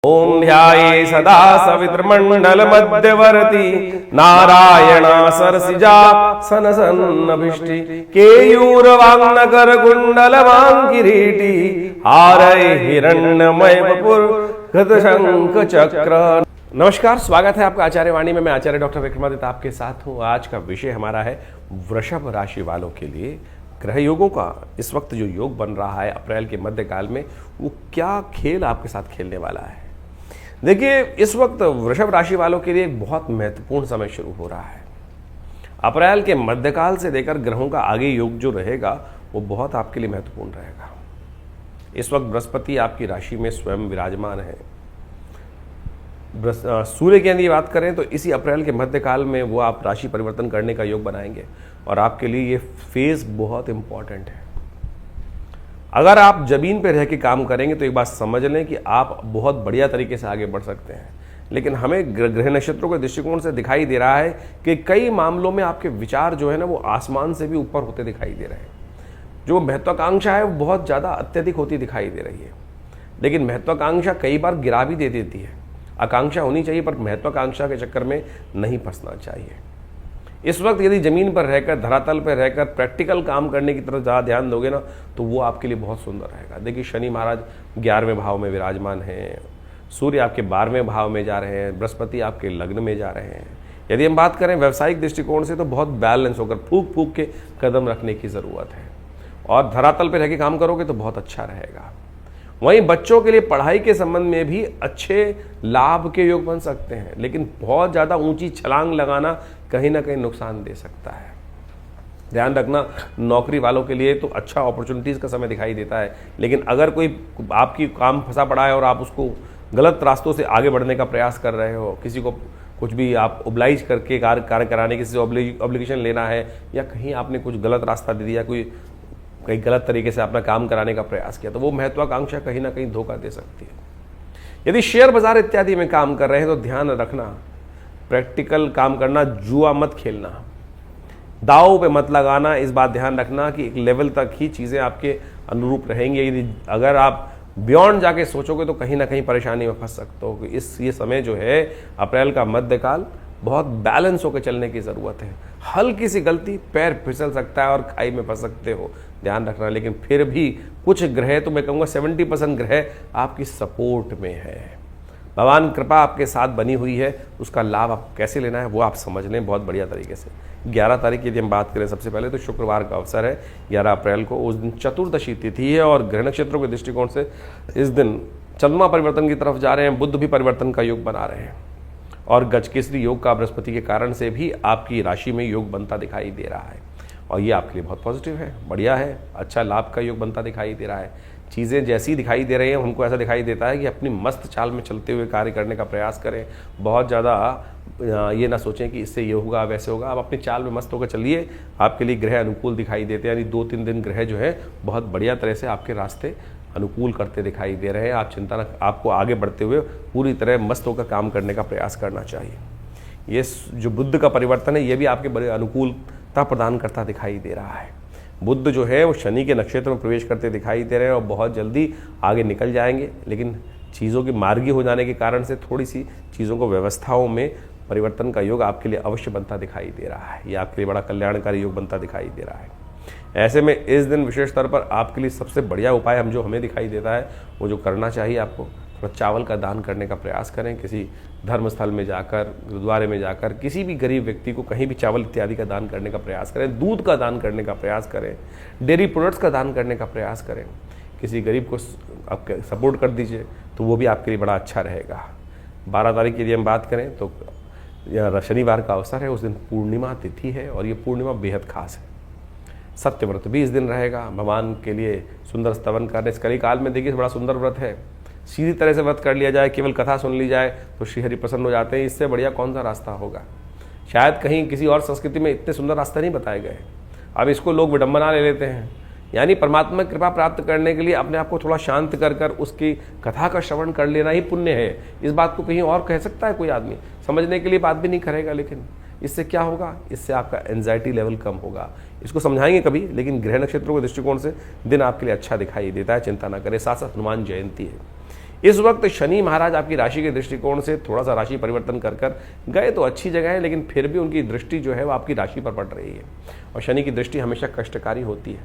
ओम ध्याये सदा सवितृमण्डल मध्यवर्ती नारायण सरसिजा सन सन्नभिष्टि केयूरवांगनकर कुंडल किरीटी हारय हिरण्यमय वपुर गतशंख चक्र। नमस्कार, स्वागत है आपका आचार्य वाणी में। मैं आचार्य डॉक्टर विक्रमादित्य आपके साथ हूँ। आज का विषय हमारा है वृषभ राशि वालों के लिए ग्रह योगों का। इस वक्त जो योग बन रहा है अप्रैल के मध्यकाल में, वो क्या खेल आपके साथ खेलने वाला है। देखिए, इस वक्त वृषभ राशि वालों के लिए एक बहुत महत्वपूर्ण समय शुरू हो रहा है। अप्रैल के मध्यकाल से लेकर ग्रहों का आगे योग जो रहेगा वो बहुत आपके लिए महत्वपूर्ण रहेगा। इस वक्त बृहस्पति आपकी राशि में स्वयं विराजमान है। सूर्य की यदि बात करें तो इसी अप्रैल के मध्यकाल में वो आप राशि परिवर्तन करने का योग बनाएंगे और आपके लिए ये फेज बहुत इंपॉर्टेंट है। अगर आप जमीन पर रह के काम करेंगे तो एक बात समझ लें कि आप बहुत बढ़िया तरीके से आगे बढ़ सकते हैं, लेकिन हमें ग्रह नक्षत्रों के दृष्टिकोण से दिखाई दे रहा है कि कई मामलों में आपके विचार जो है ना वो आसमान से भी ऊपर होते दिखाई दे रहे हैं। जो महत्वाकांक्षा है वो बहुत ज़्यादा अत्यधिक होती दिखाई दे रही है, लेकिन महत्वाकांक्षा कई बार गिरा भी दे देती है। आकांक्षा होनी चाहिए पर महत्वाकांक्षा के चक्कर में नहीं फंसना चाहिए। इस वक्त यदि जमीन पर रहकर, धरातल पर रहकर प्रैक्टिकल काम करने की तरफ ज़्यादा ध्यान दोगे ना तो वो आपके लिए बहुत सुंदर रहेगा। देखिए, शनि महाराज 11वें भाव में विराजमान हैं, सूर्य आपके 12वें भाव में जा रहे हैं, बृहस्पति आपके लग्न में जा रहे हैं। यदि हम बात करें व्यावसायिक दृष्टिकोण से तो बहुत बैलेंस होकर फूक फूक के कदम रखने की ज़रूरत है और धरातल पर रह के काम करोगे तो बहुत अच्छा रहेगा। वहीं बच्चों के लिए पढ़ाई के संबंध में भी अच्छे लाभ के योग बन सकते हैं, लेकिन बहुत ज़्यादा ऊंची छलांग लगाना कहीं ना कहीं नुकसान दे सकता है। ध्यान रखना, नौकरी वालों के लिए तो अच्छा अपॉर्चुनिटीज़ का समय दिखाई देता है, लेकिन अगर कोई आपकी काम फंसा पड़ा है और आप उसको गलत रास्तों से आगे बढ़ने का प्रयास कर रहे हो, किसी को कुछ भी आप ओब्लाइज करके कार्य कराने, किसी से ऑब्लिगेशन लेना है, या कहीं आपने कुछ गलत रास्ता दे दिया, कई गलत तरीके से अपना काम कराने का प्रयास किया, तो वो महत्वाकांक्षा कहीं ना कहीं धोखा दे सकती है। यदि शेयर बाजार इत्यादि में काम कर रहे हैं तो ध्यान रखना, प्रैक्टिकल काम करना, जुआ मत खेलना, दाव पे मत लगाना। इस बात ध्यान रखना कि एक लेवल तक ही चीज़ें आपके अनुरूप रहेंगी। यदि अगर आप बियॉन्ड जाके सोचोगे तो कहीं ना कहीं परेशानी में फंस सकते हो। ये समय जो है अप्रैल का मध्यकाल, बहुत बैलेंस होकर चलने की ज़रूरत है। हल्की सी गलती, पैर फिसल सकता है और खाई में फंस सकते हो, ध्यान रखना। लेकिन फिर भी कुछ ग्रह, तो मैं कहूँगा 70% ग्रह आपकी सपोर्ट में है। भगवान कृपा आपके साथ बनी हुई है, उसका लाभ आप कैसे लेना है वो आप समझ लें बहुत बढ़िया तरीके से। 11 तारीख यदि हम बात करें, सबसे पहले तो शुक्रवार का अवसर है 11 अप्रैल को। उस दिन चतुर्दशी तिथि है और ग्रह नक्षत्रों के दृष्टिकोण से इस दिन चंद्रमा परिवर्तन की तरफ जा रहे हैं, बुध भी परिवर्तन का योग बना रहे हैं और गजकेसरी योग का बृहस्पति के कारण से भी आपकी राशि में योग बनता दिखाई दे रहा है और ये आपके लिए बहुत पॉजिटिव है, बढ़िया है। अच्छा लाभ का योग बनता दिखाई दे रहा है। चीज़ें जैसी दिखाई दे रही हैं, हमको ऐसा दिखाई देता है कि अपनी मस्त चाल में चलते हुए कार्य करने का प्रयास करें। बहुत ज़्यादा ये ना सोचें कि इससे ये होगा वैसे होगा। आप अपनी चाल में मस्त होकर चलिए, आपके लिए ग्रह अनुकूल दिखाई देते हैं। यानी 2-3 दिन ग्रह जो है बहुत बढ़िया तरह से आपके रास्ते अनुकूल करते दिखाई दे रहे हैं। आप चिंता न, आपको आगे बढ़ते हुए पूरी तरह मस्त होकर काम करने का प्रयास करना चाहिए। ये जो बुध का परिवर्तन है ये भी आपके बड़े अनुकूलता प्रदान करता दिखाई दे रहा है। बुध जो है वो शनि के नक्षत्र में प्रवेश करते दिखाई दे रहे हैं और बहुत जल्दी आगे निकल जाएंगे, लेकिन चीज़ों की मार्गी हो जाने के कारण से थोड़ी सी चीज़ों को व्यवस्थाओं में परिवर्तन का योग आपके लिए अवश्य बनता दिखाई दे रहा है। ये आपके लिए बड़ा कल्याणकारी योग बनता दिखाई दे रहा है। ऐसे में इस दिन विशेष तौर पर आपके लिए सबसे बढ़िया उपाय हमें दिखाई देता है, वो जो करना चाहिए आपको, थोड़ा चावल का दान करने का प्रयास करें। किसी धर्मस्थल में जाकर, गुरुद्वारे में जाकर किसी भी गरीब व्यक्ति को कहीं भी चावल इत्यादि का दान करने का प्रयास करें। दूध का दान करने का प्रयास करें, डेयरी प्रोडक्ट्स का दान करने का प्रयास करें। किसी गरीब को आप सपोर्ट कर दीजिए तो वो भी आपके लिए बड़ा अच्छा रहेगा। 12 तारीख की यदि हम बात करें तो शनिवार का अवसर है, उस दिन पूर्णिमा तिथि है और ये पूर्णिमा बेहद खास है। सत्यव्रत भी इस दिन रहेगा। भगवान के लिए सुंदर स्तवन करने, इस कलिकाल में देखिए बड़ा सुंदर व्रत है। सीधी तरह से व्रत कर लिया जाए, केवल कथा सुन ली जाए तो श्री हरि प्रसन्न हो जाते हैं। इससे बढ़िया कौन सा रास्ता होगा। शायद कहीं किसी और संस्कृति में इतने सुंदर रास्ते नहीं बताए गए। अब इसको लोग विडंबना ले लेते हैं, यानी परमात्मा की कृपा प्राप्त करने के लिए अपने आप को थोड़ा शांत कर कर उसकी कथा का श्रवण कर लेना ही पुण्य है। इस बात को कहीं और कह सकता है कोई आदमी, समझने के लिए बात भी नहीं करेगा। लेकिन इससे क्या होगा, इससे आपका एंजाइटी लेवल कम होगा। इसको समझाएंगे कभी, लेकिन ग्रह नक्षत्रों के दृष्टिकोण से दिन आपके लिए अच्छा दिखाई देता है, चिंता ना करें। साथ साथ हनुमान जयंती है। इस वक्त शनि महाराज आपकी राशि के दृष्टिकोण से थोड़ा सा राशि परिवर्तन कर कर गए तो अच्छी जगह है, लेकिन फिर भी उनकी दृष्टि जो है वो आपकी राशि पर पड़ रही है। और शनि की दृष्टि हमेशा कष्टकारी होती है,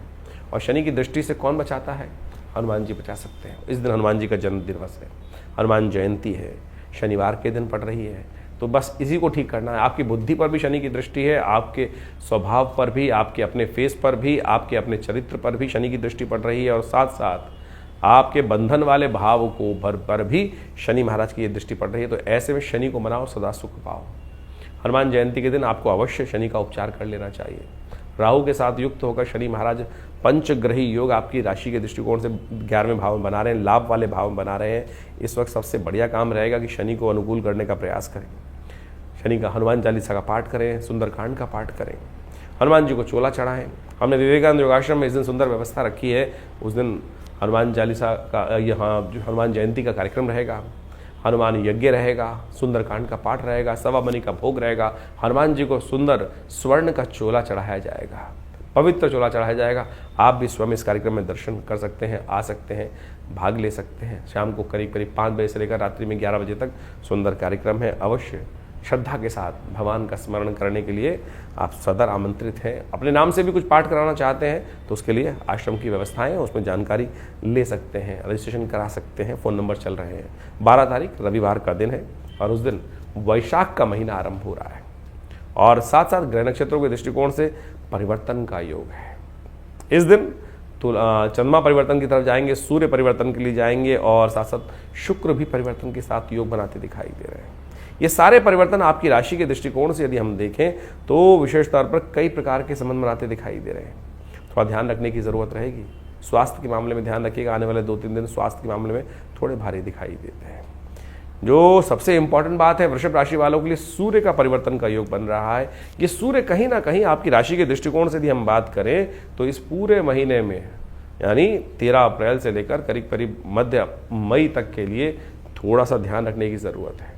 और शनि की दृष्टि से कौन बचाता है? हनुमान जी बचा सकते हैं। इस दिन हनुमान जी का जन्म दिवस है, हनुमान जयंती है, शनिवार के दिन पड़ रही है, तो बस इसी को ठीक करना है। आपकी बुद्धि पर भी शनि की दृष्टि है, आपके स्वभाव पर भी, आपके अपने फेस पर भी, आपके अपने चरित्र पर भी शनि की दृष्टि पड़ रही है, और साथ साथ आपके बंधन वाले भाव को पर भी शनि महाराज की ये दृष्टि पड़ रही है। तो ऐसे में शनि को मनाओ, सदा सुख पाओ। हनुमान जयंती के दिन आपको अवश्य शनि का उपचार कर लेना चाहिए। राहु के साथ युक्त होकर शनि महाराज पंचग्रही योग आपकी राशि के दृष्टिकोण से 11वें भाव में बना रहे हैं, लाभ वाले भाव में बना रहे हैं। इस वक्त सबसे बढ़िया काम रहेगा कि शनि को अनुकूल करने का प्रयास करें। शनि का हनुमान चालीसा का पाठ करें, सुंदरकांड का पाठ करें, हनुमान जी को चोला चढ़ाएं। हमने विवेकानंद योगाश्रम में इस दिन सुंदर व्यवस्था रखी है। उस दिन हनुमान चालीसा का, यहाँ जो हनुमान जयंती का कार्यक्रम रहेगा, हनुमान यज्ञ रहेगा, सुंदरकांड का पाठ रहेगा, सवा मनी का भोग रहेगा, हनुमान जी को सुंदर स्वर्ण का चोला चढ़ाया जाएगा, पवित्र चोला चढ़ाया जाएगा। आप भी स्वयं इस कार्यक्रम में दर्शन कर सकते हैं, आ सकते हैं, भाग ले सकते हैं। शाम को करीब करीब 5 बजे से लेकर रात्रि में 11 बजे तक सुंदर कार्यक्रम है। अवश्य श्रद्धा के साथ भगवान का स्मरण करने के लिए आप सदर आमंत्रित हैं। अपने नाम से भी कुछ पाठ कराना चाहते हैं तो उसके लिए आश्रम की व्यवस्थाएं हैं, उसमें जानकारी ले सकते हैं, रजिस्ट्रेशन करा सकते हैं। फ़ोन नंबर चल रहे हैं। 12 तारीख रविवार का दिन है और उस दिन वैशाख का महीना आरंभ हो रहा है, और साथ साथ ग्रह नक्षत्रों के दृष्टिकोण से परिवर्तन का योग है। इस दिन चंद्रमा परिवर्तन की तरफ जाएंगे, सूर्य परिवर्तन के लिए जाएंगे, और साथ साथ शुक्र भी परिवर्तन के साथ योग बनाते दिखाई दे रहे हैं। ये सारे परिवर्तन आपकी राशि के दृष्टिकोण से यदि हम देखें तो विशेष तौर पर कई प्रकार के संबंध बनाते दिखाई दे रहे हैं। थोड़ा ध्यान रखने की ज़रूरत रहेगी। स्वास्थ्य के मामले में ध्यान रखिएगा। आने वाले 2-3 दिन स्वास्थ्य के मामले में थोड़े भारी दिखाई देते हैं। जो सबसे इंपॉर्टेंट बात है, वृषभ राशि वालों के लिए सूर्य का परिवर्तन का योग बन रहा है। ये सूर्य कहीं ना कहीं आपकी राशि के दृष्टिकोण से यदि हम बात करें तो इस पूरे महीने में, यानी 13 अप्रैल से लेकर करीब करीब मध्य मई तक के लिए थोड़ा सा ध्यान रखने की ज़रूरत है।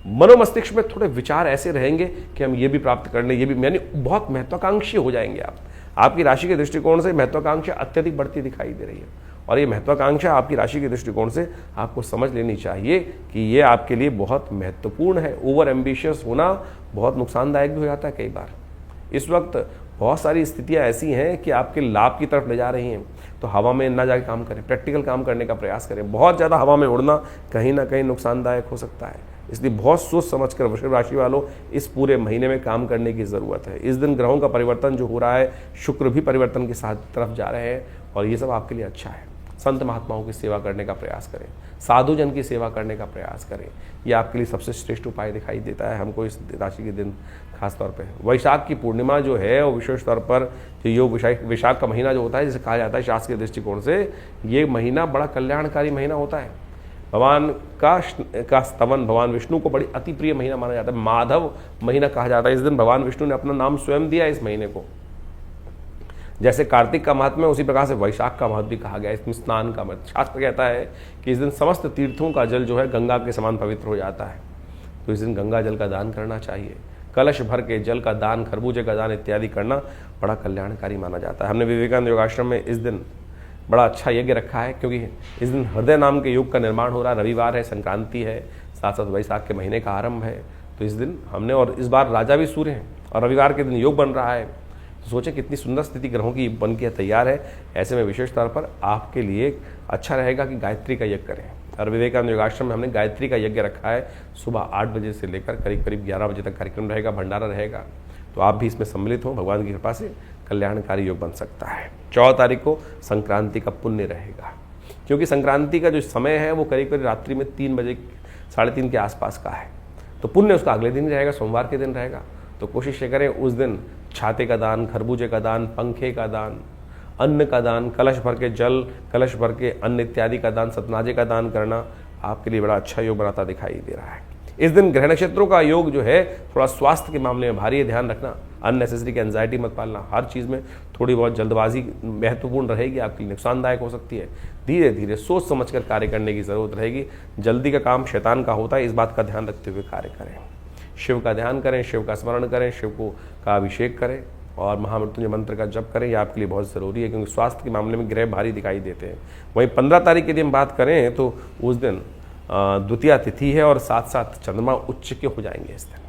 मनोमस्तिष्क में थोड़े विचार ऐसे रहेंगे कि हम ये भी प्राप्त कर लें, ये भी, यानी बहुत महत्वाकांक्षी हो जाएंगे आप। आपकी राशि के दृष्टिकोण से महत्वाकांक्षा अत्यधिक बढ़ती दिखाई दे रही है, और ये महत्वाकांक्षा आपकी राशि के दृष्टिकोण से आपको समझ लेनी चाहिए कि ये आपके लिए बहुत महत्वपूर्ण है। ओवर एम्बिशियस होना बहुत नुकसानदायक भी हो जाता है कई बार। इस वक्त बहुत सारी स्थितियां ऐसी हैं कि आपके लाभ की तरफ ले जा रही हैं, तो हवा में ना जाके काम करें, प्रैक्टिकल काम करने का प्रयास करें। बहुत ज़्यादा हवा में उड़ना कहीं ना कहीं नुकसानदायक हो सकता है, इसलिए बहुत सोच समझ कर वृषभ राशि वालों इस पूरे महीने में काम करने की ज़रूरत है। इस दिन ग्रहों का परिवर्तन जो हो रहा है, शुक्र भी परिवर्तन के साथ तरफ जा रहे हैं, और ये सब आपके लिए अच्छा है। संत महात्माओं की सेवा करने का प्रयास करें, साधु जन की सेवा करने का प्रयास करें, ये आपके लिए सबसे श्रेष्ठ उपाय दिखाई देता है हमको इस राशि के दिन। खास तौर पे वैशाख की पूर्णिमा जो है वो विशेष तौर पर जो योग वैशाख का महीना जो होता है, जिसे कहा जाता है शास्त्र के दृष्टिकोण से ये महीना बड़ा कल्याणकारी महीना होता है। भगवान का स्तवन भगवान विष्णु को बड़ी अति प्रिय महीना माना जाता है। माधव महीना कहा जाता है। इस दिन भगवान विष्णु ने अपना नाम स्वयं दिया इस महीने को। जैसे कार्तिक का महत्व है, उसी प्रकार से वैशाख का महत्व भी कहा गया है। इसमें स्नान का महत्व, शास्त्र कहता है कि इस दिन समस्त तीर्थों का जल जो है गंगा के समान पवित्र हो जाता है, तो इस दिन गंगा जल का दान करना चाहिए। कलश भर के जल का दान, खरबूजे का दान इत्यादि करना बड़ा कल्याणकारी माना जाता है। हमने विवेकानंद योगाश्रम में इस दिन बड़ा अच्छा यज्ञ रखा है, क्योंकि इस दिन हृदय नाम के योग का निर्माण हो रहा है। रविवार है, संक्रांति है, साथ साथ वैशाख के महीने का आरंभ है, तो इस दिन हमने, और इस बार राजा भी सूर्य हैं और रविवार के दिन योग बन रहा है, तो सोचें कितनी सुंदर स्थिति ग्रहों की बन के तैयार है। ऐसे में विशेष तौर पर आपके लिए अच्छा रहेगा कि गायत्री का यज्ञ करें। और विवेकानंद योगाश्रम में हमने गायत्री का यज्ञ रखा है। सुबह 8 बजे से लेकर करीब करीब 11 बजे तक कार्यक्रम रहेगा, भंडारा रहेगा, तो आप भी इसमें सम्मिलित हो। भगवान की कृपा से कल्याणकारी योग बन सकता है। 14 तारीख को संक्रांति का पुण्य रहेगा, क्योंकि संक्रांति का जो समय है वो करीब करीब रात्रि में 3 बजे 3:30 के आसपास का है, तो पुण्य उसका अगले दिन रहेगा, सोमवार के दिन रहेगा। तो कोशिश ये करें उस दिन छाते का दान, खरबूजे का दान, पंखे का दान, अन्न का दान, कलश भर के जल, कलश भर के अन्न इत्यादि का दान, सतनाजे का दान करना आपके लिए बड़ा अच्छा योग बनाता दिखाई दे रहा है। इस दिन ग्रह नक्षत्रों का योग जो है थोड़ा स्वास्थ्य के मामले में भारी है, ध्यान रखना। अननेसेसरी की एंजाइटी मत पालना। हर चीज़ में थोड़ी बहुत जल्दबाजी महत्वपूर्ण रहेगी, आपके लिए नुकसानदायक हो सकती है। धीरे धीरे सोच समझकर कार्य करने की ज़रूरत रहेगी। जल्दी का काम शैतान का होता है, इस बात का ध्यान रखते हुए कार्य करें। शिव का ध्यान करें, शिव का स्मरण करें, शिव को का अभिषेक करें, और महामृत्युंजय मंत्र का जप करें, यह आपके लिए बहुत ज़रूरी है, क्योंकि स्वास्थ्य के मामले में ग्रह भारी दिखाई देते हैं। वहीं 15 तारीख की यदि हम बात करें तो उस दिन द्वितीया तिथि है और साथ साथ चंद्रमा उच्च के हो जाएंगे इस दिन।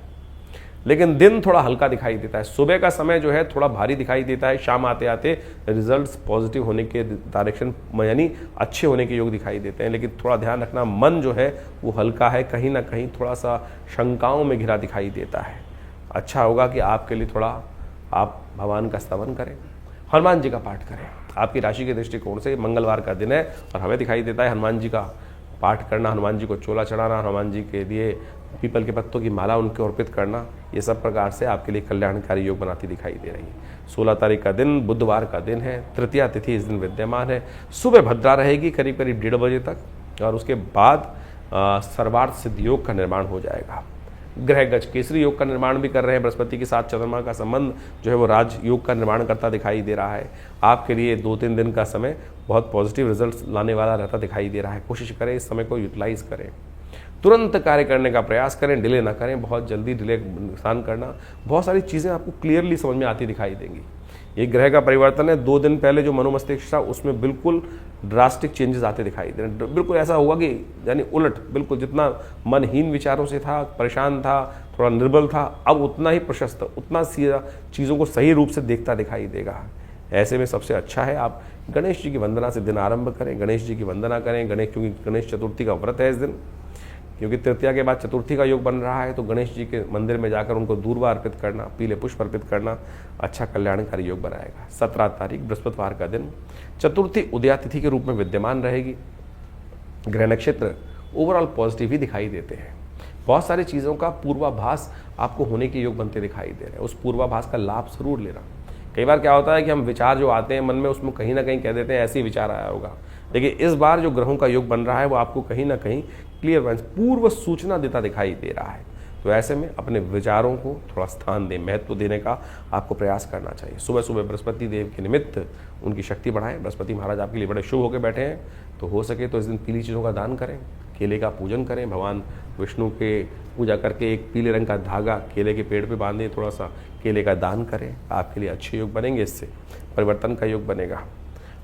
लेकिन दिन थोड़ा हल्का दिखाई देता है, सुबह का समय जो है थोड़ा भारी दिखाई देता है, शाम आते आते रिजल्ट्स पॉजिटिव होने के डायरेक्शन यानी अच्छे होने के योग दिखाई देते हैं। लेकिन थोड़ा ध्यान रखना, मन जो है वो हल्का है, कहीं ना कहीं थोड़ा सा शंकाओं में घिरा दिखाई देता है। अच्छा होगा कि आपके लिए थोड़ा आप भगवान का स्तवन करें, हनुमान जी का पाठ करें। आपकी राशि के दृष्टिकोण से मंगलवार का दिन है और हमें दिखाई देता है हनुमान जी का पाठ करना, हनुमान जी को चोला चढ़ाना, हनुमान जी के लिए पीपल के पत्तों की माला उनको अर्पित करना, ये सब प्रकार से आपके लिए कल्याणकारी योग बनाती दिखाई दे रही है। 16 तारीख का दिन बुधवार का दिन है, तृतीया तिथि इस दिन विद्यमान है। सुबह भद्रा रहेगी करीब करीब 1:30 बजे तक और उसके बाद सर्वार्थ सिद्ध योग का निर्माण हो जाएगा। ग्रह गज केसरी योग का निर्माण भी कर रहे हैं, बृहस्पति के साथ चंद्रमा का संबंध जो है वो राज योग का निर्माण करता दिखाई दे रहा है। आपके लिए 2-3 दिन का समय बहुत पॉजिटिव रिजल्ट्स लाने वाला रहता दिखाई दे रहा है। कोशिश करें इस समय को यूटिलाइज करें, तुरंत कार्य करने का प्रयास करें, डिले ना करें। बहुत जल्दी डिले नुकसान करना, बहुत सारी चीज़ें आपको क्लियरली समझ में आती दिखाई देंगी। ये ग्रह का परिवर्तन है, 2 दिन पहले जो मनोमस्तिष्क था उसमें बिल्कुल ड्रास्टिक चेंजेस आते दिखाई दे रहे हैं। बिल्कुल ऐसा होगा कि यानी उलट, बिल्कुल जितना मनहीन विचारों से था, परेशान था, थोड़ा निर्बल था, अब उतना ही प्रशस्त, उतना सीधा चीज़ों को सही रूप से देखता दिखाई देगा। ऐसे में सबसे अच्छा है आप गणेश जी की वंदना से दिन आरंभ करें, गणेश जी की वंदना करें। क्योंकि गणेश चतुर्थी का व्रत है इस दिन, क्योंकि तृतीया के बाद चतुर्थी का योग बन रहा है, तो गणेश जी के मंदिर में जाकर उनको दूर्वा अर्पित करना, पीले पुष्प अर्पित करना अच्छा कल्याणकारी योग बनाएगा। 17 तारीख बृहस्पतिवार का दिन, चतुर्थी उदया तिथि के रूप में विद्यमान रहेगी। ग्रह नक्षत्र ओवरऑल पॉजिटिव ही दिखाई देते हैं। बहुत सारी चीज़ों का पूर्वाभास आपको होने के योग बनते दिखाई दे रहे हैं, उस पूर्वाभास का लाभ जरूर लेना। कई बार क्या होता है कि हम विचार जो आते हैं मन में, उसमें कहीं ना कहीं कह देते हैं ऐसे ही विचार आया होगा, लेकिन इस बार जो ग्रहों का योग बन रहा है वो आपको कहीं ना कहीं क्लियर पूर्व सूचना देता दिखाई दे रहा है। तो ऐसे में अपने विचारों को थोड़ा स्थान दें, महत्व देने का आपको प्रयास करना चाहिए। सुबह सुबह बृहस्पति देव के निमित्त उनकी शक्ति बढ़ाएं। बृहस्पति महाराज आपके लिए बड़े शुभ होकर बैठे हैं, तो हो सके तो इस दिन पीली चीज़ों का दान करें, केले का पूजन करें, भगवान विष्णु के पूजा करके एक पीले रंग का धागा केले के पेड़ पे बांधें, थोड़ा सा केले का दान करें, आपके लिए अच्छे योग बनेंगे, इससे परिवर्तन का योग बनेगा।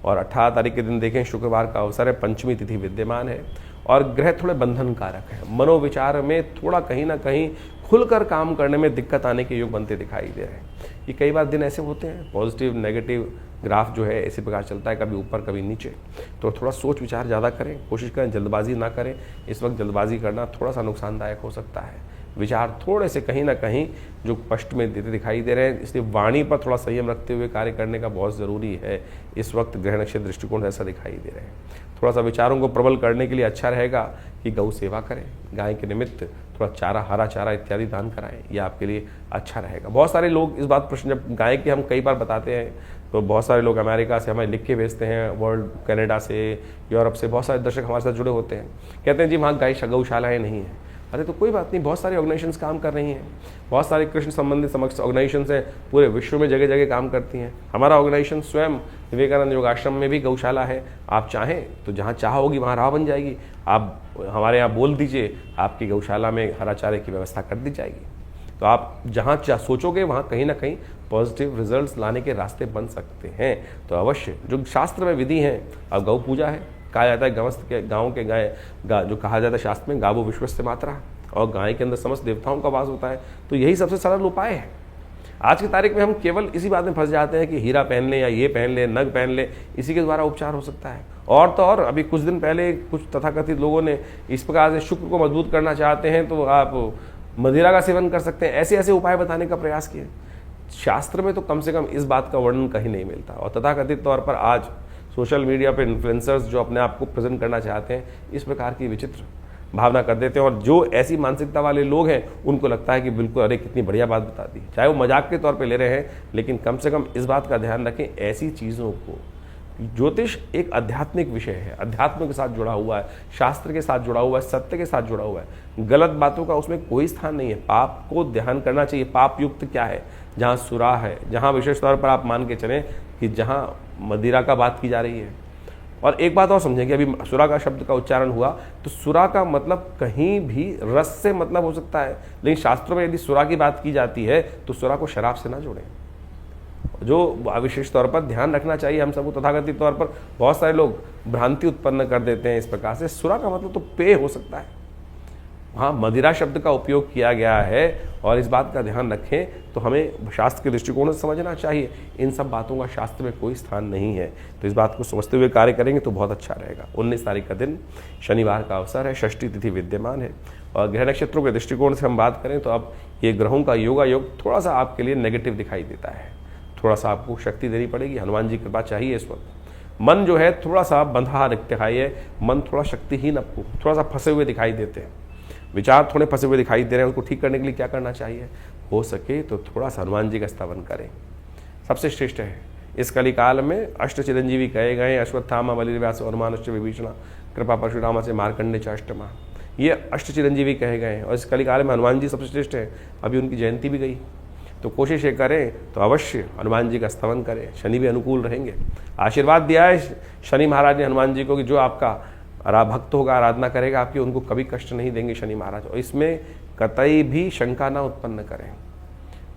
और 18 तारीख के दिन देखें, शुक्रवार का अवसर है, पंचमी तिथि विद्यमान है और ग्रह थोड़े बंधन कारक है। मनोविचार में थोड़ा कहीं ना कहीं खुलकर काम करने में दिक्कत आने के योग बनते दिखाई दे रहे हैं। ये कई बार दिन ऐसे होते हैं, पॉजिटिव नेगेटिव ग्राफ जो है इसी प्रकार चलता है, कभी ऊपर कभी नीचे, तो थोड़ा सोच विचार ज़्यादा करें, कोशिश करें जल्दबाजी ना करें। इस वक्त जल्दबाजी करना थोड़ा सा नुकसानदायक हो सकता है। विचार थोड़े से कहीं ना कहीं जो कष्ट में देते दिखाई दे रहे हैं, इसलिए वाणी पर थोड़ा संयम रखते हुए कार्य करने का बहुत ज़रूरी है। इस वक्त ग्रह नक्षत्र दृष्टिकोण से ऐसा दिखाई दे रहे हैं। थोड़ा सा विचारों को प्रबल करने के लिए अच्छा रहेगा कि गौ सेवा करें, गाय के निमित्त थोड़ा चारा, हरा चारा इत्यादि दान कराएं, यह आपके लिए अच्छा रहेगा। बहुत सारे लोग इस बात प्रश्न, जब गाय के हम कई बार बताते हैं तो बहुत सारे लोग अमेरिका से हमें लिख के भेजते हैं, वर्ल्ड कनाडा से, यूरोप से बहुत सारे दर्शक हमारे साथ जुड़े होते हैं, कहते हैं जी वहाँ गाय गौशालाएँ नहीं हैं। अरे तो कोई बात नहीं, बहुत सारी ऑर्गेनाइजेशंस काम कर रही हैं, बहुत सारी कृष्ण संबंधित ऑर्गेनाइजेशंस हैं, पूरे विश्व में जगह जगह काम करती हैं। हमारा ऑर्गेनाइजेशन स्वयं विवेकानंद योगाश्रम में भी गौशाला है। आप चाहें तो जहाँ चाह होगी वहाँ राह बन जाएगी। आप हमारे यहाँ बोल दीजिए, आपकी गौशाला में हरा चारे की व्यवस्था कर दी जाएगी। तो आप जहाँ सोचोगे वहाँ कहीं ना कहीं पॉजिटिव रिजल्ट्स लाने के रास्ते बन सकते हैं। तो अवश्य जो शास्त्र में विधि है, अब गौ पूजा है, कहा जाता है गाँव के गाय जो कहा जाता है शास्त्र में, गावो विश्वस्य मातरा, और गाय के अंदर समस्त देवताओं का वास होता है। तो यही सबसे सरल उपाय है। आज की तारीख में हम केवल इसी बात में फंस जाते हैं कि हीरा पहन लें या ये पहन लें, नग पहन लें, इसी के द्वारा उपचार हो सकता है। और तो और अभी कुछ दिन पहले कुछ तथाकथित लोगों ने इस प्रकार से शुक्र को मजबूत करना चाहते हैं तो आप मदिरा का सेवन कर सकते हैं, ऐसे ऐसे उपाय बताने का प्रयास किए। शास्त्र में तो कम से कम इस बात का वर्णन कहीं नहीं मिलता। और तथाकथित तौर पर आज सोशल मीडिया पे इन्फ्लुएंसर्स जो अपने आप को प्रेजेंट करना चाहते हैं, इस प्रकार की विचित्र भावना कर देते हैं। और जो ऐसी मानसिकता वाले लोग हैं उनको लगता है कि बिल्कुल अरे कितनी बढ़िया बात बता दी, चाहे वो मजाक के तौर पे ले रहे हैं, लेकिन कम से कम इस बात का ध्यान रखें, ऐसी चीज़ों को, ज्योतिष एक आध्यात्मिक विषय है, अध्यात्म के साथ जुड़ा हुआ है, शास्त्र के साथ जुड़ा हुआ है, सत्य के साथ जुड़ा हुआ है। गलत बातों का उसमें कोई स्थान नहीं है। पाप को ध्यान करना चाहिए। पाप युक्त क्या है? जहाँ सुरा है, जहाँ विशेष तौर पर आप मान के चलें कि जहाँ मदिरा का बात की जा रही है। और एक बात और समझें कि अभी सुरा का शब्द का उच्चारण हुआ तो सुरा का मतलब कहीं भी रस से मतलब हो सकता है, लेकिन शास्त्रों में यदि सुरा की बात की जाती है तो सुरा को शराब से ना जोड़ें। जो विशेष तौर पर ध्यान रखना चाहिए हम सबको, तथाकथित तौर पर बहुत सारे लोग भ्रांति उत्पन्न कर देते हैं इस प्रकार से। सुरा का मतलब तो पेय हो सकता है, हाँ मदिरा शब्द का उपयोग किया गया है, और इस बात का ध्यान रखें तो हमें शास्त्र के दृष्टिकोण से समझना चाहिए। इन सब बातों का शास्त्र में कोई स्थान नहीं है, तो इस बात को समझते हुए कार्य करेंगे तो बहुत अच्छा रहेगा। 19 तारीख का दिन शनिवार का अवसर है, षष्ठी तिथि विद्यमान है, और ग्रह नक्षत्रों के दृष्टिकोण से हम बात करें तो अब ये ग्रहों का योगा योग थोड़ा सा आपके लिए नेगेटिव दिखाई देता है। थोड़ा सा आपको शक्ति देनी पड़ेगी, हनुमान जी की कृपा चाहिए इस वक्त। मन जो है थोड़ा सा बंधा दिखाई है, मन थोड़ा शक्तिहीन आपको थोड़ा सा फंसे हुए दिखाई देते हैं, विचार थोड़े फंसे हुए दिखाई दे रहे हैं। उसको ठीक करने के लिए क्या करना चाहिए, हो सके तो थोड़ा सा हनुमान जी का स्तवन करें, सबसे श्रेष्ठ है। इस कलिकाल में अष्ट चिरंजीवी कहे गए, अश्वत्थामा बलिर्व्यास हनुमानश्च विभीषण कृपा परशुराम से मार्कंडे च अष्टमा, ये अष्ट चिरंजीवी कहे गए हैं, और इस कलिकाल में हनुमान जी सबसे श्रेष्ठ है। अभी उनकी जयंती भी गई, तो कोशिश ये करें तो अवश्य हनुमान जी का स्तवन करें, शनि भी अनुकूल रहेंगे। आशीर्वाद दिया है शनि महाराज ने हनुमान जी को कि जो आपका भक्त होगा, आराधना करेगा आपकी, उनको कभी कष्ट नहीं देंगे शनि महाराज, और इसमें कतई भी शंका ना उत्पन्न करें।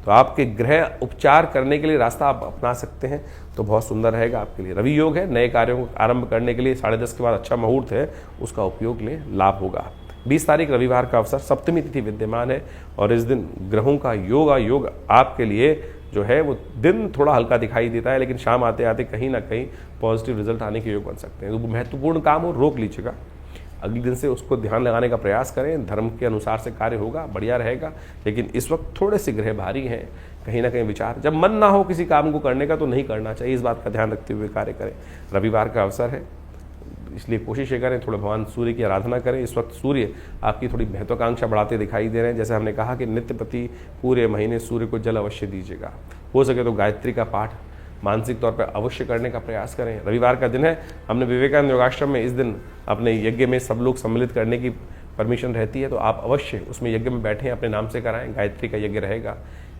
तो आपके ग्रह उपचार करने के लिए रास्ता आप अपना सकते हैं, तो बहुत सुंदर रहेगा आपके लिए। रवि योग है, नए कार्यों को आरंभ करने के लिए 10:30 के बाद अच्छा मुहूर्त है, उसका उपयोग लें, लाभ होगा। 20 तारीख रविवार का अवसर, सप्तमी तिथि विद्यमान है, और इस दिन ग्रहों का योग आपके लिए जो है वो दिन थोड़ा हल्का दिखाई देता है, लेकिन शाम आते आते कहीं ना कहीं पॉजिटिव रिजल्ट आने के योग बन सकते हैं। तो महत्वपूर्ण काम हो रोक लीजिएगा, अगले दिन से उसको ध्यान लगाने का प्रयास करें, धर्म के अनुसार से कार्य होगा, बढ़िया रहेगा। लेकिन इस वक्त थोड़े से ग्रह भारी हैं, कहीं ना कहीं विचार, जब मन ना हो किसी काम को करने का तो नहीं करना चाहिए, इस बात का ध्यान रखते हुए कार्य करें। रविवार का अवसर है, इसलिए कोशिश ये करें थोड़ा भगवान सूर्य की आराधना करें। इस वक्त सूर्य आपकी थोड़ी महत्वाकांक्षा बढ़ाते दिखाई दे रहे हैं। जैसे हमने कहा कि नित्य प्रति पूरे महीने सूर्य को जल अवश्य दीजिएगा, हो सके तो गायत्री का पाठ मानसिक तौर पर अवश्य करने का प्रयास करें। रविवार का दिन है, हमने विवेकानंद योगाश्रम में इस दिन अपने यज्ञ में सब लोग सम्मिलित करने की परमिशन रहती है, तो आप अवश्य उसमें यज्ञ में बैठें, अपने नाम से कराएं। गायत्री का यज्ञ रहेगा,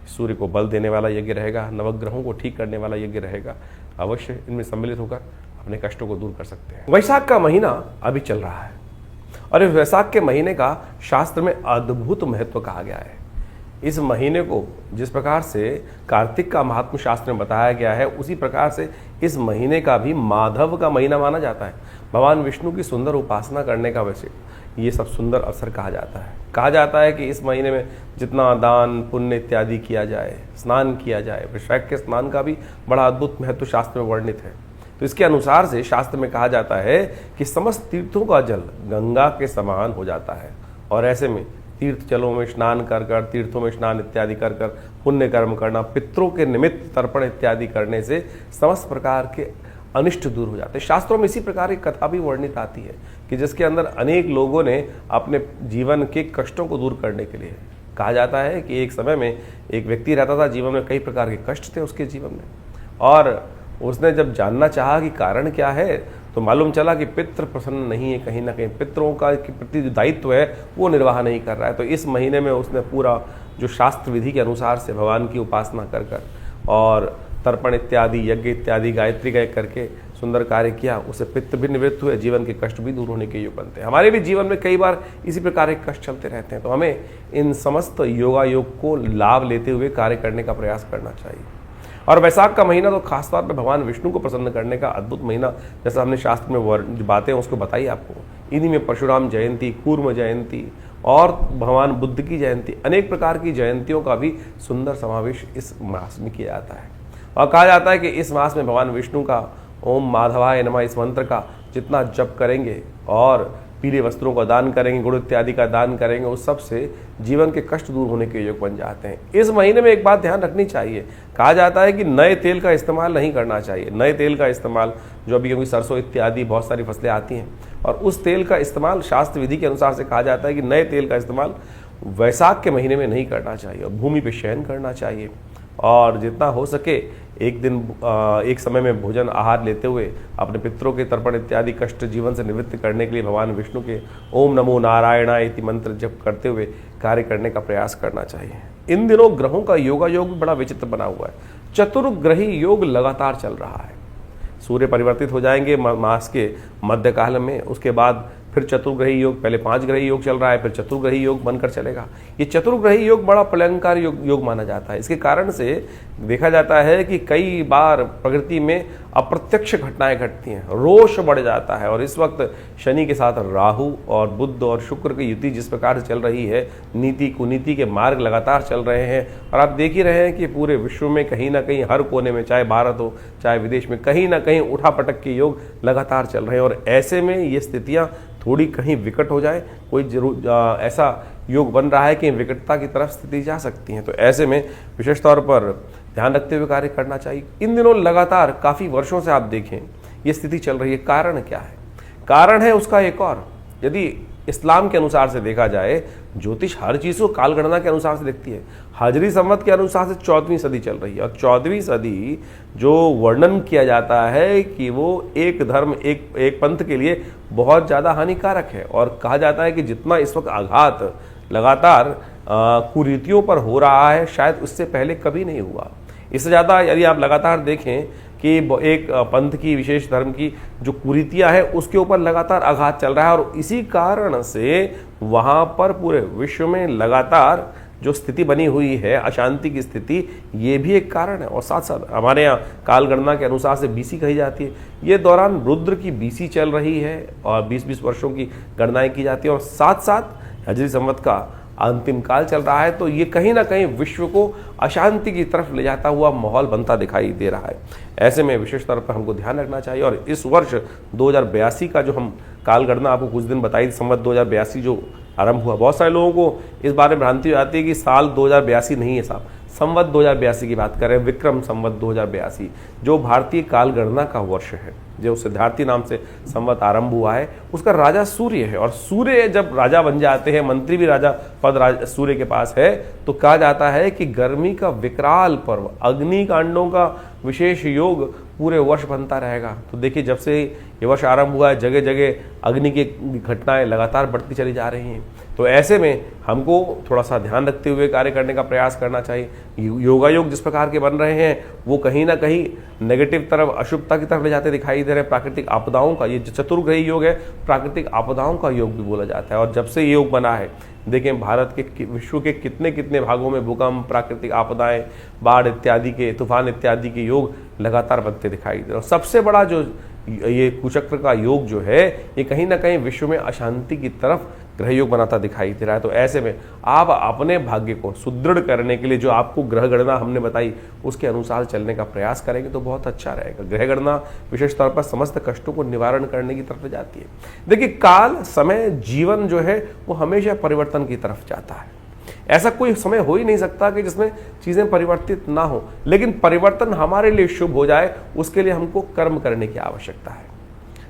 सूर्य को बल देने वाला यज्ञ रहेगा, नवग्रहों को ठीक करने वाला यज्ञ रहेगा, अवश्य इनमें सम्मिलित होकर अपने कष्टों को दूर कर सकते हैं। वैशाख का महीना अभी चल रहा है, और इस वैशाख के महीने का शास्त्र में अद्भुत महत्व कहा गया है। इस महीने को जिस प्रकार से कार्तिक का महात्म शास्त्र में बताया गया है, उसी प्रकार से इस महीने का भी माधव का महीना माना जाता है। भगवान विष्णु की सुंदर उपासना करने का वैसे ये सब सुंदर अवसर कहा जाता है। कहा जाता है कि इस महीने में जितना दान पुण्य इत्यादि किया जाए, स्नान किया जाए, वैशाख के स्नान का भी बड़ा अद्भुत महत्व शास्त्र में वर्णित है। तो इसके अनुसार से शास्त्र में कहा जाता है कि समस्त तीर्थों का जल गंगा के समान हो जाता है, और ऐसे में तीर्थ जलों में स्नान कर कर, तीर्थों में स्नान इत्यादि कर कर पुण्य कर्म करना, पितरों के निमित्त तर्पण इत्यादि करने से समस्त प्रकार के अनिष्ट दूर हो जाते हैं। शास्त्रों में इसी प्रकार की कथा भी वर्णित आती है कि जिसके अंदर अनेक लोगों ने अपने जीवन के कष्टों को दूर करने के लिए, कहा जाता है कि एक समय में एक व्यक्ति रहता था, जीवन में कई प्रकार के कष्ट थे उसके जीवन में, और उसने जब जानना चाहा कि कारण क्या है, तो मालूम चला कि पितृ प्रसन्न नहीं है, कहीं ना कहीं पितरों का के प्रति जो दायित्व है वो निर्वाह नहीं कर रहा है। तो इस महीने में उसने पूरा जो शास्त्र विधि के अनुसार से भगवान की उपासना कर कर और तर्पण इत्यादि, यज्ञ इत्यादि, गायत्री का करके सुंदर कार्य किया, उससे पितृ भी निवृत्त हुए, जीवन के कष्ट भी दूर होने के योग बनते हैं। हमारे भी जीवन में कई बार इसी प्रकार के कष्ट चलते रहते हैं, तो हमें इन समस्त योगायोग को लाभ लेते हुए कार्य करने का प्रयास करना चाहिए। और वैशाख का महीना तो खासतौर पर भगवान विष्णु को प्रसन्न करने का अद्भुत महीना, जैसा हमने शास्त्र में जो बातें उसको बताई आपको, इन्हीं में परशुराम जयंती, कूर्म जयंती और भगवान बुद्ध की जयंती, अनेक प्रकार की जयंतियों का भी सुंदर समावेश इस मास में किया जाता है। और कहा जाता है कि इस मास में भगवान विष्णु का ओम माधवाय नमः इस मंत्र का जितना जप करेंगे और पीले वस्त्रों का दान करेंगे, गुड़ इत्यादि का दान करेंगे, उस सब से जीवन के कष्ट दूर होने के योग बन जाते हैं। इस महीने में एक बात ध्यान रखनी चाहिए, कहा जाता है कि नए तेल का इस्तेमाल नहीं करना चाहिए। नए तेल का इस्तेमाल जो अभी क्योंकि सरसों इत्यादि बहुत सारी फसलें आती हैं, और उस तेल का इस्तेमाल शास्त्र विधि के अनुसार से कहा जाता है कि नए तेल का इस्तेमाल वैशाख के महीने में नहीं करना चाहिए, और भूमि पर शयन करना चाहिए, और जितना हो सके एक दिन एक समय में भोजन आहार लेते हुए अपने पितरों के तर्पण इत्यादि कष्ट जीवन से निवृत्त करने के लिए भगवान विष्णु के ओम नमो नारायणाय इति मंत्र जप करते हुए कार्य करने का प्रयास करना चाहिए। इन दिनों ग्रहों का योगायोग भी बड़ा विचित्र बना हुआ है। चतुर्ग्रही योग लगातार चल रहा है। सूर्य परिवर्तित हो जाएंगे मास के मध्यकाल में, उसके बाद फिर चतुर्ग्रही योग, पहले 5 ग्रही योग चल रहा है, फिर चतुर्ग्रही योग बनकर चलेगा। ये चतुर्ग्रही योग बड़ा प्रलंकार योग माना जाता है। इसके कारण से देखा जाता है कि कई बार प्रकृति में अप्रत्यक्ष घटनाएं घटती हैं, रोष बढ़ जाता है। और इस वक्त शनि के साथ राहु और बुध और शुक्र की युति जिस प्रकार से चल रही है, नीति कुनीति के मार्ग लगातार चल रहे हैं। और आप देख ही रहे हैं कि पूरे विश्व में कहीं ना कहीं हर कोने में, चाहे भारत हो चाहे विदेश में, कहीं ना कहीं उठापटक के योग लगातार चल रहे हैं। और ऐसे में ये स्थितियां थोड़ी कहीं विकट हो जाए, कोई जरूर ऐसा योग बन रहा है कि विकटता की तरफ स्थिति जा सकती है। तो ऐसे में विशेष तौर पर ध्यान रखते हुए कार्य करना चाहिए। इन दिनों लगातार काफ़ी वर्षों से आप देखें ये स्थिति चल रही है। कारण क्या है? कारण है उसका एक और, यदि इस्लाम के अनुसार से देखा जाए, ज्योतिष हर चीज़ को कालगणना के अनुसार से देखती है। हाजरी संवत के अनुसार से 14वीं सदी चल रही है। और 14वीं सदी जो वर्णन किया जाता है कि वो एक धर्म एक पंथ के लिए बहुत ज़्यादा हानिकारक है। और कहा जाता है कि जितना इस वक्त आघात लगातार कुरीतियों पर हो रहा है, शायद उससे पहले कभी नहीं हुआ। इससे ज़्यादा यदि आप लगातार देखें कि एक पंथ की, विशेष धर्म की जो कुरीतियां हैं, उसके ऊपर लगातार आघात चल रहा है। और इसी कारण से वहाँ पर पूरे विश्व में लगातार जो स्थिति बनी हुई है, अशांति की स्थिति, ये भी एक कारण है। और साथ साथ हमारे यहाँ कालगणना के अनुसार से बीसी कही जाती है। ये दौरान रुद्र की बीसी चल रही है और 20-20 वर्षों की गणनाएं की जाती है। और साथ साथ हजरी संवत का अंतिम काल चल रहा है। तो ये कहीं ना कहीं विश्व को अशांति की तरफ ले जाता हुआ माहौल बनता दिखाई दे रहा है। ऐसे में विशेष तौर पर हमको ध्यान रखना चाहिए। और इस वर्ष 2082 का जो हम काल गणना आपको कुछ दिन बताई, संवत 2082 जो आरंभ हुआ, बहुत सारे लोगों को इस बारे में भ्रांति आती है कि साल 2082 नहीं है साहब, संवत 2082 की बात करें, विक्रम संवत 2082 जो भारतीय काल गणना का वर्ष है, जो सिद्धार्थी नाम से संवत आरंभ हुआ है। उसका राजा सूर्य है। और सूर्य जब राजा बन जाते हैं, मंत्री भी राजा पद सूर्य के पास है, तो कहा जाता है कि गर्मी का विकराल पर्व, अग्निकांडों का विशेष योग पूरे वर्ष बनता रहेगा। तो देखिए, जब से ये वर्ष आरंभ हुआ है, जगह जगह अग्नि की घटनाएं लगातार बढ़ती चली जा रही हैं। तो ऐसे में हमको थोड़ा सा ध्यान रखते हुए कार्य करने का प्रयास करना चाहिए। योगायोग जिस प्रकार के बन रहे हैं, वो कहीं ना कहीं नेगेटिव तरफ, अशुभता की तरफ ले जाते दिखाई दे रहे हैं। प्राकृतिक आपदाओं का, ये चतुर्ग्रही योग है, प्राकृतिक आपदाओं का योग भी बोला जाता है। और जब से ये योग बना है, देखें भारत के, विश्व के कितने कितने भागों में भूकंप, प्राकृतिक आपदाएं, बाढ़ इत्यादि के, तूफान इत्यादि के योग लगातार बनते दिखाई दे रहे हैं। सबसे बड़ा जो ये कुचक्र का योग जो है, ये कहीं ना कहीं विश्व में अशांति की तरफ ग्रह योग बनाता दिखाई दे रहा है। तो ऐसे में आप अपने भाग्य को सुदृढ़ करने के लिए जो आपको ग्रह गणना हमने बताई, उसके अनुसार चलने का प्रयास करेंगे तो बहुत अच्छा रहेगा। ग्रह गणना विशेष तौर पर समस्त कष्टों को निवारण करने की तरफ जाती है। देखिए, काल, समय, जीवन जो है वो हमेशा परिवर्तन की तरफ जाता है। ऐसा कोई समय हो ही नहीं सकता कि जिसमें चीजें परिवर्तित ना हो। लेकिन परिवर्तन हमारे लिए शुभ हो जाए, उसके लिए हमको कर्म करने की आवश्यकता है।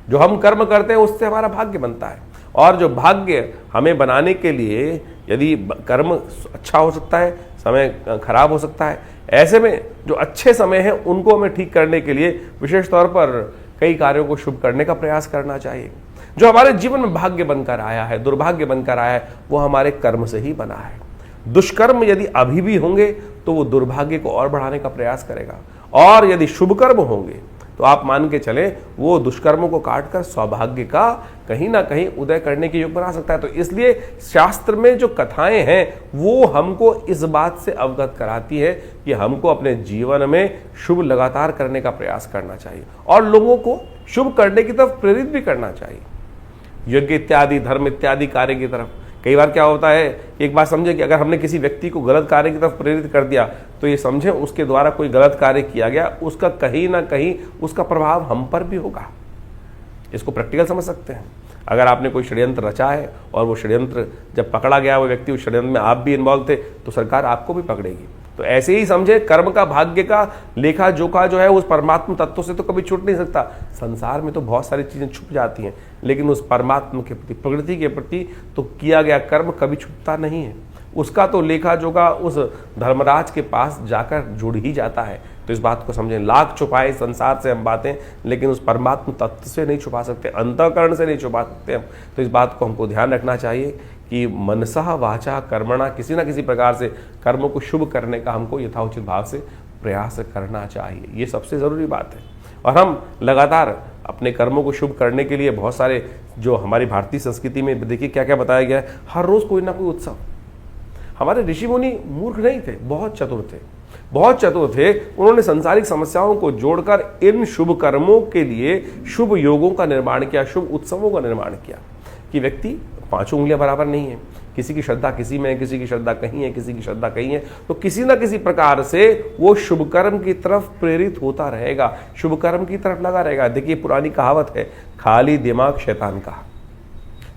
जो हम कर्म करते हैं उससे हमारा भाग्य बनता है। और जो भाग्य हमें बनाने के लिए, यदि कर्म अच्छा हो सकता है, समय खराब हो सकता है। ऐसे में जो अच्छे समय हैं उनको हमें ठीक करने के लिए विशेष तौर पर कई कार्यों को शुभ करने का प्रयास करना चाहिए। जो हमारे जीवन में भाग्य बनकर आया है, दुर्भाग्य बनकर आया है, वो हमारे कर्म से ही बना है। दुष्कर्म यदि अभी भी होंगे तो वो दुर्भाग्य को और बढ़ाने का प्रयास करेगा। और यदि शुभ कर्म होंगे तो आप मान के चले, वो दुष्कर्मों को काटकर सौभाग्य का कहीं ना कहीं उदय करने के योग बना सकता है। तो इसलिए शास्त्र में जो कथाएं हैं वो हमको इस बात से अवगत कराती है कि हमको अपने जीवन में शुभ लगातार करने का प्रयास करना चाहिए और लोगों को शुभ करने की तरफ प्रेरित भी करना चाहिए, यज्ञ इत्यादि, धर्म इत्यादि कार्य की तरफ। कई बार क्या होता है, एक बात समझे कि अगर हमने किसी व्यक्ति को गलत कार्य की तरफ प्रेरित कर दिया, तो ये समझे उसके द्वारा कोई गलत कार्य किया गया, उसका कहीं ना कहीं उसका प्रभाव हम पर भी होगा। इसको प्रैक्टिकल समझ सकते हैं। अगर आपने कोई षड्यंत्र रचा है और वो षड्यंत्र जब पकड़ा गया, वो व्यक्ति उस षड्यंत्र में आप भी इन्वॉल्व थे, तो सरकार आपको भी पकड़ेगी। तो ऐसे ही समझे, कर्म का, भाग्य का लेखा जोखा जो है उस परमात्मा तत्व से तो कभी छूट नहीं सकता। संसार में तो बहुत सारी चीजें छुप जाती हैं, लेकिन उस परमात्मा के प्रति, प्रकृति के प्रति तो किया गया कर्म कभी छुपता नहीं है। उसका तो लेखा जोखा उस धर्मराज के पास जाकर जुड़ ही जाता है। तो इस बात को समझें, लाख छुपाए संसार से हम बातें, लेकिन उस परमात्मा तत्व से नहीं छुपा सकते, अंतःकरण से नहीं छुपा सकते हम। तो इस बात को हमको ध्यान रखना चाहिए कि मनसा वाचा कर्मणा, किसी ना किसी प्रकार से कर्म को शुभ करने का हमको यथाउचित भाव से प्रयास करना चाहिए। ये सबसे ज़रूरी बात है। और हम लगातार अपने कर्मों को शुभ करने के लिए बहुत सारे, जो हमारी भारतीय संस्कृति में देखिए क्या क्या बताया गया है, हर रोज कोई ना कोई उत्सव। हमारे ऋषि मुनि मूर्ख नहीं थे, बहुत चतुर थे, बहुत चतुर थे। उन्होंने संसारिक समस्याओं को जोड़कर इन शुभ कर्मों के लिए शुभ योगों का निर्माण किया, शुभ उत्सवों का निर्माण किया। कि व्यक्ति पांचों उंगलियां बराबर नहीं है, किसी की श्रद्धा किसी में है, किसी की श्रद्धा कहीं है, किसी की श्रद्धा कहीं है, तो किसी ना किसी प्रकार से वो शुभ कर्म की तरफ प्रेरित होता रहेगा, शुभ कर्म की तरफ लगा रहेगा। देखिए पुरानी कहावत है, खाली दिमाग शैतान का।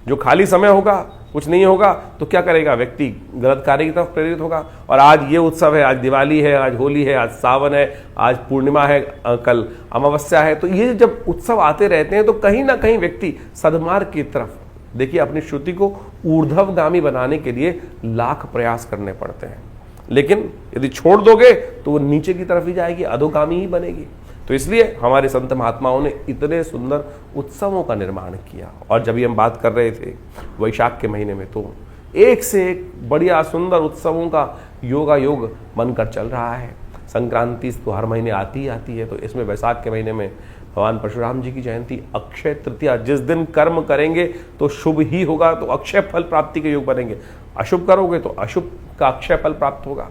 जो खाली समय होगा, कुछ नहीं होगा, तो क्या करेगा व्यक्ति? गलत कार्य की तरफ प्रेरित होगा। और आज ये उत्सव है, आज दिवाली है, आज होली है, आज सावन है, आज पूर्णिमा है, कल अमावस्या है, तो ये जब उत्सव आते रहते हैं तो कहीं ना कहीं व्यक्ति सद्मार्ग की तरफ, देखिए अपनी श्रुति को ऊर्ध्वगामी बनाने के लिए लाख प्रयास करने पड़ते हैं, लेकिन यदि छोड़ दोगे तो वो नीचे की तरफ ही जाएगी, अधोगामी ही बनेगी। तो इसलिए हमारे संत महात्माओं ने इतने सुंदर उत्सवों का निर्माण किया। और जब भी हम बात कर रहे थे वैशाख के महीने में, तो एक से एक बढ़िया सुंदर उत्सवों का योगायोग बनकर चल रहा है। संक्रांति तो हर महीने आती ही आती है, तो इसमें वैशाख के महीने में भगवान परशुराम जी की जयंती, अक्षय तृतीया, जिस दिन कर्म करेंगे तो शुभ ही होगा, तो अक्षय फल प्राप्ति के योग बनेंगे। अशुभ करोगे तो अशुभ का अक्षय फल प्राप्त होगा,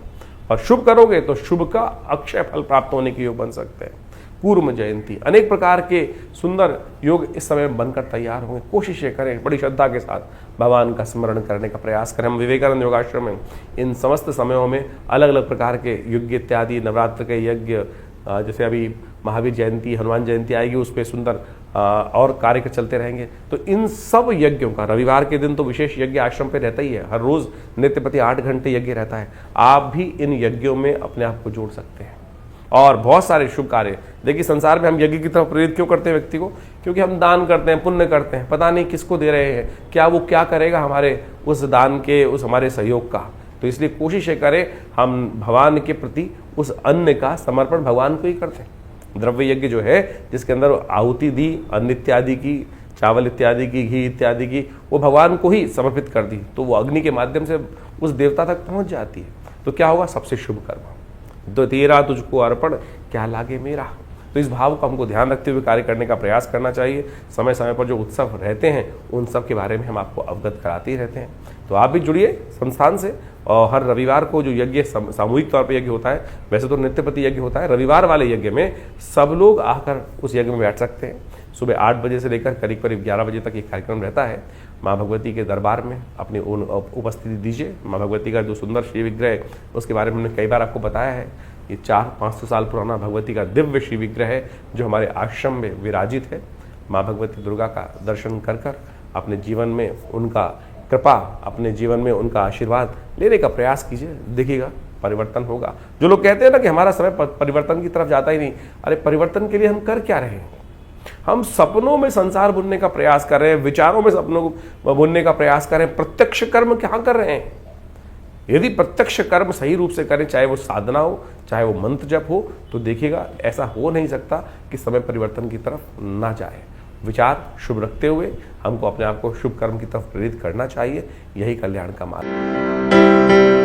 और शुभ करोगे तो शुभ का अक्षय फल प्राप्त होने के योग बन सकते हैं। कूर्म जयंती, अनेक प्रकार के सुंदर योग इस समय बनकर तैयार होंगे। कोशिश करें बड़ी श्रद्धा के साथ भगवान का स्मरण करने का प्रयास करें। हम विवेकानंद योगाश्रम में इन समस्त समयों में अलग अलग प्रकार के यज्ञ इत्यादि, नवरात्र के यज्ञ, जैसे अभी महावीर जयंती, हनुमान जयंती आएगी, उस पर सुंदर और कार्य चलते रहेंगे। तो इन सब यज्ञों का रविवार के दिन तो विशेष यज्ञ आश्रम पे रहता ही है, हर रोज नित्य प्रति 8 घंटे यज्ञ रहता है। आप भी इन यज्ञों में अपने आप को जोड़ सकते हैं और बहुत सारे शुभ कार्य। देखिए संसार में हम यज्ञ की तरफ प्रेरित क्यों करते हैं व्यक्ति को? क्योंकि हम दान करते हैं, पुण्य करते हैं, पता नहीं किसको दे रहे हैं, क्या वो क्या करेगा हमारे उस दान के, उस हमारे सहयोग का। तो इसलिए कोशिश करें हम भगवान के प्रति उस अन्न का समर्पण भगवान को ही करते हैं। द्रव्य यज्ञ जो है, जिसके अंदर आहुति दी, अन्न इत्यादि की, चावल इत्यादि की, घी इत्यादि की, वो भगवान को ही समर्पित कर दी, तो वो अग्नि के माध्यम से उस देवता तक पहुंच जाती है। तो क्या होगा? सबसे शुभ कर्म। तो तेरा तुझको अर्पण, क्या लागे मेरा। तो इस भाव को हमको ध्यान रखते हुए कार्य करने का प्रयास करना चाहिए। समय समय पर जो उत्सव रहते हैं उन सब के बारे में हम आपको अवगत कराते ही रहते हैं। तो आप भी जुड़िए संस्थान से, और हर रविवार को जो यज्ञ सामूहिक तौर पर यज्ञ होता है, वैसे तो नित्य प्रति यज्ञ होता है, रविवार वाले यज्ञ में सब लोग आकर उस यज्ञ में बैठ सकते हैं। सुबह 8 बजे से लेकर करीब करीब 11 बजे तक ये कार्यक्रम रहता है। माँ भगवती के दरबार में अपनी उपस्थिति दीजिए। माँ भगवती का जो सुंदर श्री विग्रह है उसके बारे में हमने कई बार आपको बताया है। ये 400-500 साल पुराना भगवती का दिव्य श्री विग्रह है जो हमारे आश्रम में विराजित है। माँ भगवती दुर्गा का दर्शन कर कर अपने जीवन में उनका कृपा, अपने जीवन में उनका आशीर्वाद लेने का प्रयास कीजिए, देखिएगा परिवर्तन होगा। जो लोग कहते हैं ना कि हमारा समय परिवर्तन की तरफ जाता ही नहीं, अरे परिवर्तन के लिए हम कर क्या रहे हैं? हम सपनों में संसार बुनने का प्रयास कर रहे हैं, विचारों में सपनों को बुनने का प्रयास कर रहे हैं। प्रत्यक्ष कर्म क्या कर रहे हैं? यदि प्रत्यक्ष कर्म सही रूप से करें, चाहे वो साधना हो, चाहे वो मंत्र जप हो, तो देखिएगा ऐसा हो नहीं सकता कि समय परिवर्तन की तरफ ना जाए। विचार शुभ रखते हुए हमको अपने आप को शुभ कर्म की तरफ प्रेरित करना चाहिए। यही कल्याण का मार्ग।